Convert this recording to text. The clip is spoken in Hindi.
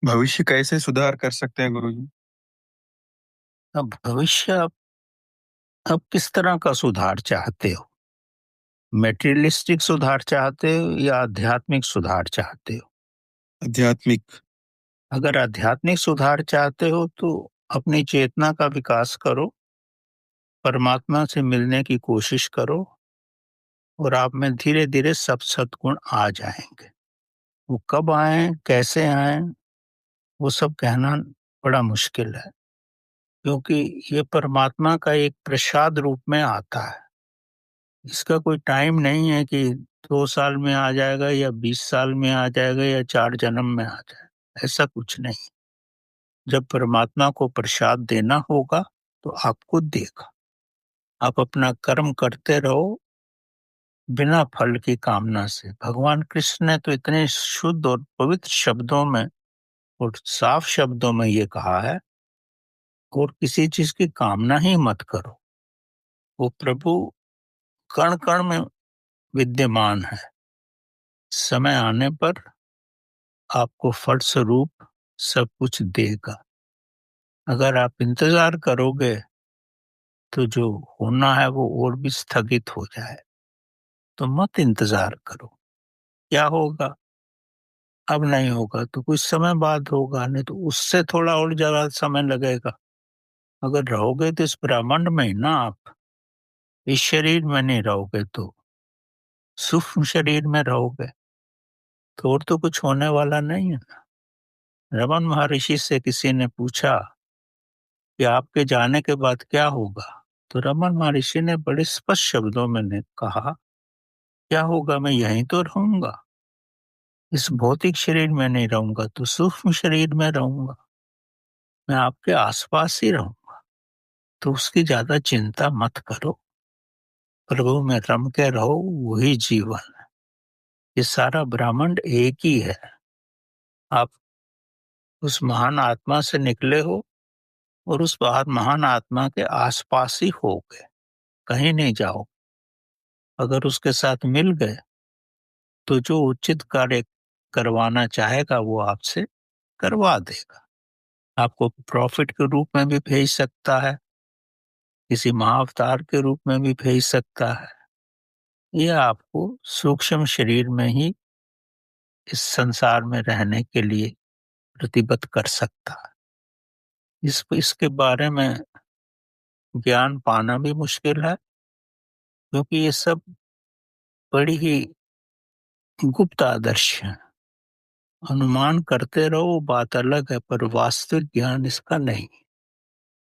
भविष्य कैसे सुधार कर सकते हैं गुरुजी? अब भविष्य अब किस तरह का सुधार चाहते हो? मेटेरियलिस्टिक सुधार चाहते हो या आध्यात्मिक सुधार चाहते हो? आध्यात्मिक। अगर आध्यात्मिक सुधार चाहते हो तो अपनी चेतना का विकास करो, परमात्मा से मिलने की कोशिश करो और आप में धीरे धीरे सब सद्गुण आ जाएंगे। वो कब आए, कैसे आए, वो सब कहना बड़ा मुश्किल है, क्योंकि ये परमात्मा का एक प्रसाद रूप में आता है। इसका कोई टाइम नहीं है कि 2 साल में आ जाएगा या 20 साल में आ जाएगा या 4 जन्म में आ जाएगा, ऐसा कुछ नहीं। जब परमात्मा को प्रसाद देना होगा तो आपको देगा। आप अपना कर्म करते रहो बिना फल की कामना से। भगवान कृष्ण ने तो इतने शुद्ध और पवित्र शब्दों में और साफ शब्दों में ये कहा है, और किसी चीज की कामना ही मत करो। वो प्रभु कण कण में विद्यमान है। समय आने पर आपको फल स्वरूप सब कुछ देगा। अगर आप इंतजार करोगे तो जो होना है वो और भी स्थगित हो जाए। तो मत इंतजार करो। क्या होगा? अब नहीं होगा तो कुछ समय बाद होगा, नहीं तो उससे थोड़ा और ज्यादा समय लगेगा। अगर रहोगे तो इस ब्रह्मांड में ही ना, आप इस शरीर में नहीं रहोगे तो सूक्ष्म शरीर में रहोगे, तो और तो कुछ होने वाला नहीं है ना। रमन महर्षि से किसी ने पूछा कि आपके जाने के बाद क्या होगा, तो रमन महर्षि ने बड़े स्पष्ट शब्दों में ने कहा, क्या होगा, मैं यहीं तो रहूंगा। इस भौतिक शरीर में नहीं रहूंगा तो सूक्ष्म शरीर में रहूंगा। मैं आपके आसपास ही रहूंगा। तो उसकी ज्यादा चिंता मत करो। प्रभु में रम के रहो, वही जीवन है। ये सारा ब्रह्मांड एक ही है। आप उस महान आत्मा से निकले हो और उस महान आत्मा के आसपास ही होगे, कहीं नहीं जाओ। अगर उसके साथ मिल गए तो जो उचित कार्य करवाना चाहेगा वो आपसे करवा देगा। आपको प्रॉफिट के रूप में भी भेज सकता है, किसी महाअवतार के रूप में भी भेज सकता है, या आपको सूक्ष्म शरीर में ही इस संसार में रहने के लिए प्रतिबद्ध कर सकता है। इसके बारे में ज्ञान पाना भी मुश्किल है, क्योंकि ये सब बड़ी ही गुप्त आदर्श हैं। अनुमान करते रहो बात अलग है, पर वास्तविक ज्ञान इसका नहीं।